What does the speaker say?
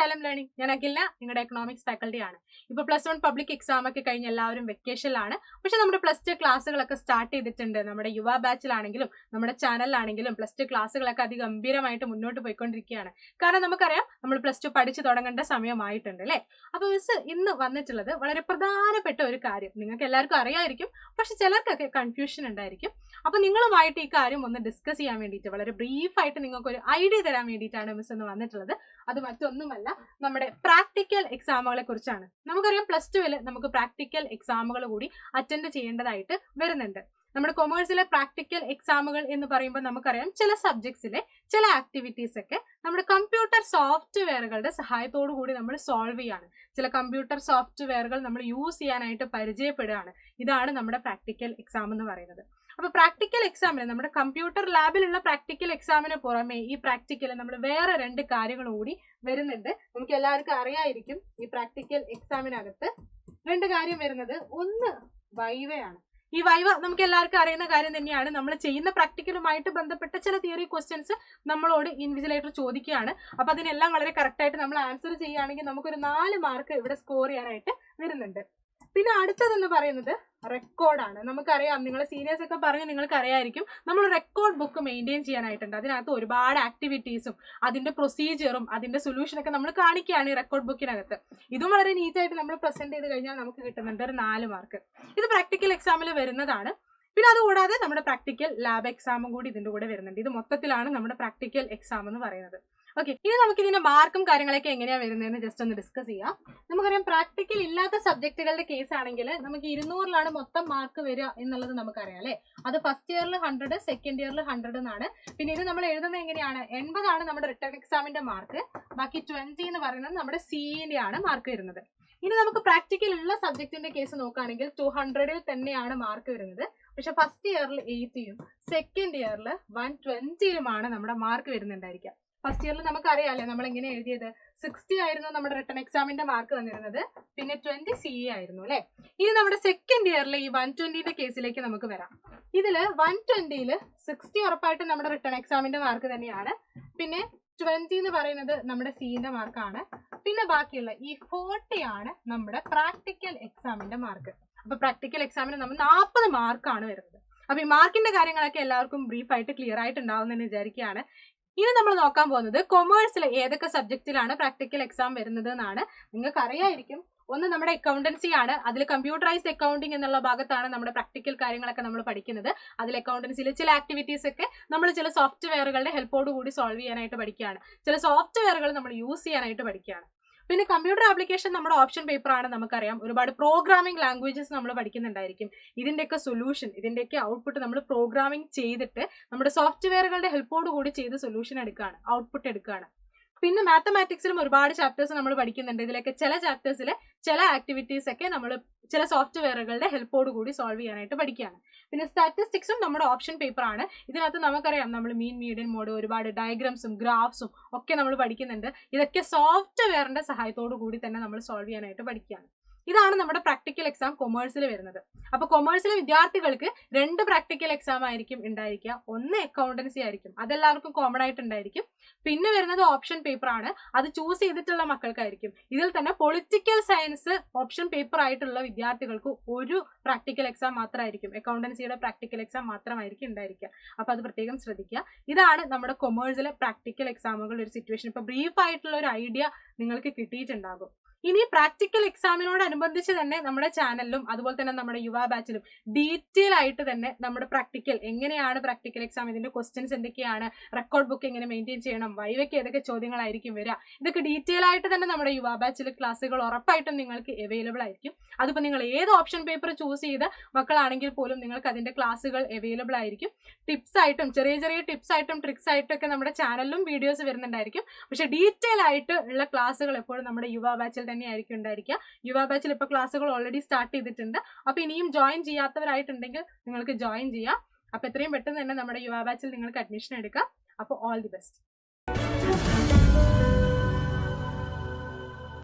Xylem learning. ഞാൻ അഖില, നിങ്ങളുടെ economics faculty ആണ്. ഇപ്പോൾ +1 പബ്ലിക് എക്സാം ഒക്കെ കഴിഞ്ഞ് എല്ലാവരും വെക്കേഷനിലാണ്. പക്ഷെ നമ്മുടെ +2 ക്ലാസ്സുകളൊക്കെ സ്റ്റാർട്ട് ചെയ്തിട്ടുണ്ട്. നമ്മുടെ യുവ ബാച്ചിലാണെങ്കിലും നമ്മുടെ ചാനലിലാണെങ്കിലും +2 ക്ലാസ്സുകളൊക്കെ അതിഗംഭീരമായിട്ട് മുന്നോട്ട് പോയിക്കൊണ്ടിരിക്കുകയാണ്. കാരണം നമുക്കറിയാം നമ്മൾ +2 പഠിച്ചു തുടങ്ങേണ്ട സമയമായിട്ടുണ്ട് അല്ലേ. അപ്പോൾ മിസ് ഇന്ന് വന്നിട്ടുള്ളത് വളരെ പ്രധാനപ്പെട്ട ഒരു കാര്യം, നിങ്ങൾക്ക് എല്ലാവർക്കും അറിയായിരിക്കും, പക്ഷെ ചിലർക്കൊക്കെ കൺഫ്യൂഷൻ ഉണ്ടായിരിക്കും. അപ്പോൾ നിങ്ങളുമായിട്ട് ഈ കാര്യം ഒന്ന് ഡിസ്കസ് ചെയ്യാൻ വേണ്ടിയിട്ട് വളരെ ബ്രീഫായിട്ട് നിങ്ങൾക്ക് ഒരു ഐഡിയ തരാൻ വേണ്ടിയിട്ടാണ് മിസ് ഇന്ന് വന്നിട്ടുള്ളത്. അത് മറ്റൊന്നുമല്ല, നമ്മുടെ പ്രാക്ടിക്കൽ എക്സാമുകളെ കുറിച്ചാണ്. നമുക്കറിയാം +2 നമുക്ക് പ്രാക്ടിക്കൽ എക്സാമുകൾ കൂടി അറ്റൻഡ് ചെയ്യേണ്ടതായിട്ട് വരുന്നുണ്ട്. നമ്മുടെ കൊമേഴ്സിലെ പ്രാക്ടിക്കൽ എക്സാമുകൾ എന്ന് പറയുമ്പോൾ നമുക്കറിയാം ചില സബ്ജക്ട്സിലെ ചില ആക്ടിവിറ്റീസ് ഒക്കെ നമ്മുടെ കമ്പ്യൂട്ടർ സോഫ്റ്റ്വെയറുകളുടെ സഹായത്തോടു കൂടി നമ്മൾ സോൾവ് ചെയ്യാണ്. ചില കമ്പ്യൂട്ടർ സോഫ്റ്റ്വെയറുകൾ നമ്മൾ യൂസ് ചെയ്യാനായിട്ട് പരിചയപ്പെടുകയാണ്. ഇതാണ് നമ്മുടെ പ്രാക്ടിക്കൽ എക്സാം എന്ന് പറയുന്നത്. അപ്പൊ പ്രാക്ടിക്കൽ എക്സാമിന് നമ്മുടെ കമ്പ്യൂട്ടർ ലാബിലുള്ള പ്രാക്ടിക്കൽ എക്സാമിന് പുറമെ ഈ പ്രാക്ടിക്കൽ നമ്മൾ വേറെ 2 കാര്യങ്ങൾ കൂടി വരുന്നുണ്ട്. നമുക്ക് എല്ലാവർക്കും അറിയായിരിക്കും ഈ പ്രാക്ടിക്കൽ എക്സാമിനകത്ത് 2 കാര്യം വരുന്നത്. ഒന്ന് വൈവയാണ്. ഈ വൈവ നമുക്ക് എല്ലാവർക്കും അറിയുന്ന കാര്യം തന്നെയാണ്. നമ്മൾ ചെയ്യുന്ന പ്രാക്ടിക്കലുമായിട്ട് ബന്ധപ്പെട്ട ചില തിയറി ക്വസ്റ്റ്യൻസ് നമ്മളോട് ഇൻവിജിലേറ്റർ ചോദിക്കുകയാണ്. അപ്പൊ അതിനെല്ലാം വളരെ കറക്റ്റ് ആയിട്ട് നമ്മൾ ആൻസർ ചെയ്യുകയാണെങ്കിൽ നമുക്കൊരു 4 മാർക്ക് ഇവിടെ സ്കോർ ചെയ്യാനായിട്ട് വരുന്നുണ്ട്. പിന്നെ അടുത്തതെന്ന് പറയുന്നത് റെക്കോർഡാണ്. നമുക്കറിയാം, നിങ്ങൾ സീനിയേഴ്സ് ഒക്കെ പറഞ്ഞ് നിങ്ങൾക്ക് അറിയായിരിക്കും, നമ്മൾ റെക്കോർഡ് ബുക്ക് മെയിൻറ്റെയിൻ ചെയ്യാനായിട്ടുണ്ട്. അതിനകത്ത് ഒരുപാട് ആക്ടിവിറ്റീസും അതിന്റെ പ്രൊസീജിയറും അതിന്റെ സൊല്യൂഷനൊക്കെ നമ്മൾ കാണിക്കുകയാണ് ഈ റെക്കോർഡ് ബുക്കിനകത്ത്. ഇതും വളരെ നീറ്റായിട്ട് നമ്മൾ പ്രസന്റ് ചെയ്ത് കഴിഞ്ഞാൽ നമുക്ക് കിട്ടുന്നുണ്ട് ഒരു 4 മാർക്ക്. ഇത് പ്രാക്ടിക്കൽ എക്സാമിൽ വരുന്നതാണ്. പിന്നെ അതുകൂടാതെ നമ്മുടെ പ്രാക്ടിക്കൽ ലാബ് എക്സാമും കൂടി ഇതിന്റെ കൂടെ വരുന്നുണ്ട്. ഇത് മൊത്തത്തിലാണ് നമ്മുടെ പ്രാക്ടിക്കൽ എക്സാം എന്ന് പറയുന്നത്. ഓക്കെ, ഇനി നമുക്ക് ഇതിന്റെ മാർക്കും കാര്യങ്ങളൊക്കെ എങ്ങനെയാ വരുന്നതെന്ന് ജസ്റ്റ് ഒന്ന് ഡിസ്കസ് ചെയ്യാം. നമുക്കറിയാം പ്രാക്ടിക്കൽ ഇല്ലാത്ത സബ്ജക്റ്റുകളുടെ കേസ് ആണെങ്കിൽ നമുക്ക് 200 മൊത്തം മാർക്ക് വരിക എന്നുള്ളത് നമുക്കറിയാം അല്ലെ. അത് ഫസ്റ്റ് ഇയറിൽ 100, സെക്കൻഡ് ഇയറിൽ 100 എന്നാണ്. പിന്നെ ഇത് നമ്മൾ എഴുതുന്നത് എങ്ങനെയാണ്, 80 നമ്മുടെ റിട്ടേൺ എക്സാമിന്റെ മാർക്ക്, ബാക്കി 20 എന്ന് പറയുന്നത് നമ്മുടെ സിഇന്റെ ആണ് മാർക്ക് വരുന്നത്. ഇനി നമുക്ക് പ്രാക്ടിക്കൽ ഉള്ള സബ്ജക്റ്റിന്റെ കേസ് നോക്കുകയാണെങ്കിൽ 200 തന്നെയാണ് മാർക്ക് വരുന്നത്. പക്ഷെ ഫസ്റ്റ് ഇയറിൽ 80യും സെക്കൻഡ് ഇയറിൽ 120യുമാണ് നമ്മുടെ മാർക്ക് വരുന്നുണ്ടായിരിക്കുക. ഫസ്റ്റ് ഇയറിൽ നമുക്കറിയാമല്ലേ നമ്മൾ എങ്ങനെ എഴുതിയത്, 60 ആയിരുന്നു നമ്മുടെ റിട്ടേൺ എക്സാമിന്റെ മാർക്ക് വന്നിരുന്നത്, പിന്നെ 20 CE ആയിരുന്നു അല്ലെ. ഇനി നമ്മുടെ സെക്കൻഡ് ഇയറിൽ ഈ 120ന്റെ കേസിലേക്ക് നമുക്ക് വരാം. ഇതില് 120ൽ 60 ഉറപ്പായിട്ടും നമ്മുടെ റിട്ടേൺ എക്സാമിന്റെ മാർക്ക് തന്നെയാണ്. പിന്നെ 20 എന്ന് പറയുന്നത് നമ്മുടെ സിന്റെ മാർക്കാണ്. പിന്നെ ബാക്കിയുള്ള ഈ 40 ആണ് നമ്മുടെ പ്രാക്ടിക്കൽ എക്സാമിന്റെ മാർക്ക്. അപ്പൊ പ്രാക്ടിക്കൽ എക്സാമിന് നമ്മൾ 40 മാർക്കാണ് വരുന്നത്. അപ്പൊ ഈ മാർക്കിന്റെ കാര്യങ്ങളൊക്കെ എല്ലാവർക്കും ബ്രീഫായിട്ട് ക്ലിയർ ആയിട്ടുണ്ടാവുമെന്ന് വിചാരിക്കുകയാണ്. ഇനി നമ്മൾ നോക്കാൻ പോകുന്നത് കൊമേഴ്സിൽ ഏതൊക്കെ സബ്ജക്റ്റിലാണ് പ്രാക്ടിക്കൽ എക്സാം വരുന്നത് എന്നാണ്. നിങ്ങൾക്ക് അറിയായിരിക്കും, ഒന്ന് നമ്മുടെ അക്കൗണ്ടൻസി ആണ്. അതിൽ കമ്പ്യൂട്ടറൈസ്ഡ് അക്കൗണ്ടിങ് എന്നുള്ള ഭാഗത്താണ് നമ്മുടെ പ്രാക്ടിക്കൽ കാര്യങ്ങളൊക്കെ നമ്മൾ പഠിക്കുന്നത്. അതിൽ അക്കൗണ്ടൻസിയിൽ ചില ആക്ടിവിറ്റീസ് ഒക്കെ നമ്മൾ ചില സോഫ്റ്റ്വെയറുകളുടെ ഹെൽപ്പോട് കൂടി സോൾവ് ചെയ്യാനായിട്ട് പഠിക്കുകയാണ്. ചില സോഫ്റ്റ്വെയറുകൾ നമ്മൾ യൂസ് ചെയ്യാനായിട്ട് പഠിക്കുകയാണ്. പിന്നെ കമ്പ്യൂട്ടർ ആപ്ലിക്കേഷൻ നമ്മുടെ ഓപ്ഷൻ പേപ്പർ ആണ്. നമുക്കറിയാം ഒരുപാട് പ്രോഗ്രാമിംഗ് ലാംഗ്വേജസ് നമ്മൾ പഠിക്കുന്നുണ്ടായിരിക്കും. ഇതിന്റെയൊക്കെ സൊല്യൂഷൻ, ഇതിന്റെയൊക്കെ ഔട്ട്പുട്ട് നമ്മൾ പ്രോഗ്രാമിംഗ് ചെയ്തിട്ട് നമ്മുടെ സോഫ്റ്റ്വെയറുകളുടെ ഹെൽപ്പോട് കൂടി ചെയ്ത് സൊല്യൂഷൻ എടുക്കുകയാണ്, ഔട്ട്പുട്ട് എടുക്കുകയാണ്. പിന്നെ മാത്തമാറ്റിക്സിലും ഒരുപാട് ചാപ്റ്റേഴ്സ് നമ്മൾ പഠിക്കുന്നുണ്ട്. ഇതിലൊക്കെ ചില ചാപ്റ്റേഴ്സിലെ ചില ആക്ടിവിറ്റീസ് ഒക്കെ നമ്മൾ ചില സോഫ്റ്റ്വെയറുകളുടെ ഹെൽപ്പോട് കൂടി സോൾവ് ചെയ്യാനായിട്ട് പഠിക്കുകയാണ്. പിന്നെ സ്റ്റാറ്റിസ്റ്റിക്സും നമ്മുടെ ഓപ്ഷൻ പേപ്പർ ആണ്. ഇതിനകത്ത് നമുക്കറിയാം നമ്മൾ മീൻ, മീഡിയൻ, മോഡ്, ഒരുപാട് ഡയഗ്രാംസും ഗ്രാഫ്സും ഒക്കെ നമ്മൾ പഠിക്കുന്നുണ്ട്. ഇതൊക്കെ സോഫ്റ്റ്വെയറിന്റെ സഹായത്തോടു കൂടി തന്നെ നമ്മൾ സോൾവ് ചെയ്യാനായിട്ട് പഠിക്കുകയാണ്. ഇതാണ് നമ്മുടെ പ്രാക്ടിക്കൽ എക്സാം കൊമേഴ്സിൽ വരുന്നത്. അപ്പൊ കൊമേഴ്സിലെ വിദ്യാർത്ഥികൾക്ക് 2 പ്രാക്ടിക്കൽ എക്സാം ആയിരിക്കും ഉണ്ടായിരിക്കുക. ഒന്ന് അക്കൗണ്ടൻസി ആയിരിക്കും, അതെല്ലാവർക്കും കോമൺ ആയിട്ട് ഉണ്ടായിരിക്കും. പിന്നെ വരുന്നത് ഓപ്ഷൻ പേപ്പർ ആണ്, അത് ചൂസ് ചെയ്തിട്ടുള്ള മക്കൾക്കായിരിക്കും. ഇതിൽ തന്നെ പൊളിറ്റിക്കൽ സയൻസ് ഓപ്ഷൻ പേപ്പർ ആയിട്ടുള്ള വിദ്യാർത്ഥികൾക്ക് ഒരു പ്രാക്ടിക്കൽ എക്സാം മാത്രമായിരിക്കും, അക്കൗണ്ടൻസിയുടെ പ്രാക്ടിക്കൽ എക്സാം മാത്രമായിരിക്കും ഉണ്ടായിരിക്കുക. അപ്പൊ അത് പ്രത്യേകം ശ്രദ്ധിക്കുക. ഇതാണ് നമ്മുടെ കൊമേഴ്സിലെ പ്രാക്ടിക്കൽ എക്സാമുകളുടെ ഒരു സിറ്റുവേഷൻ. ഇപ്പൊ ബ്രീഫ് ആയിട്ടുള്ള ഒരു ഐഡിയ നിങ്ങൾക്ക് കിട്ടിയിട്ടുണ്ടാകും. ഇനി പ്രാക്ടിക്കൽ എക്സാമിനോടനുബന്ധിച്ച് തന്നെ നമ്മുടെ ചാനലിലും അതുപോലെ തന്നെ നമ്മുടെ യുവ ബാച്ചിലും ഡീറ്റെയിൽ ആയിട്ട് തന്നെ നമ്മുടെ പ്രാക്ടിക്കൽ എങ്ങനെയാണ്, പ്രാക്ടിക്കൽ എക്സാം ഇതിന്റെ ക്വസ്റ്റ്യൻസ് എന്തൊക്കെയാണ്, റെക്കോർഡ് ബുക്ക് എങ്ങനെ മെയിൻറ്റെയിൻ ചെയ്യണം, വൈവയ്ക്ക് ഏതൊക്കെ ചോദ്യങ്ങളായിരിക്കും വരിക, ഇതൊക്കെ ഡീറ്റെയിൽ ആയിട്ട് തന്നെ നമ്മുടെ യുവ ബാച്ചിൽ ക്ലാസ്സുകൾ ഉറപ്പായിട്ടും നിങ്ങൾക്ക് അവൈലബിൾ ആയിരിക്കും. അതിപ്പോൾ നിങ്ങൾ ഏത് ഓപ്ഷൻ പേപ്പർ ചൂസ് ചെയ്ത മക്കളാണെങ്കിൽ പോലും നിങ്ങൾക്ക് അതിന്റെ ക്ലാസ്സുകൾ അവൈലബിൾ ആയിരിക്കും. ടിപ്സ് ആയിട്ടും ചെറിയ ചെറിയ ടിപ്സ് ആയിട്ടും ട്രിക്സ് ആയിട്ടും ഒക്കെ നമ്മുടെ ചാനലിലും വീഡിയോസ് വരുന്നുണ്ടായിരിക്കും. പക്ഷെ ഡീറ്റെയിൽ ആയിട്ട് ഉള്ള ക്ലാസ്സുകൾ എപ്പോഴും നമ്മുടെ യുവ ബാച്ചിൽ തന്നെ ആയിരിക്കും ഉണ്ടായിരിക്കുക. യുവ ബാച്ചിൽ ഇപ്പോൾ ക്ലാസ്സുകൾ ഓൾറെഡി സ്റ്റാർട്ട് ചെയ്തിട്ടുണ്ട്. അപ്പൊ ഇനിയും ജോയിൻ ചെയ്യാത്തവരായിട്ടുണ്ടെങ്കിൽ നിങ്ങൾക്ക് ജോയിൻ ചെയ്യാം. അപ്പൊ എത്രയും പെട്ടെന്ന് തന്നെ നമ്മുടെ യുവ ബാച്ചിൽ നിങ്ങൾക്ക് അഡ്മിഷൻ എടുക്കാം. അപ്പോൾ ഓൾ ദി ബെസ്റ്റ്.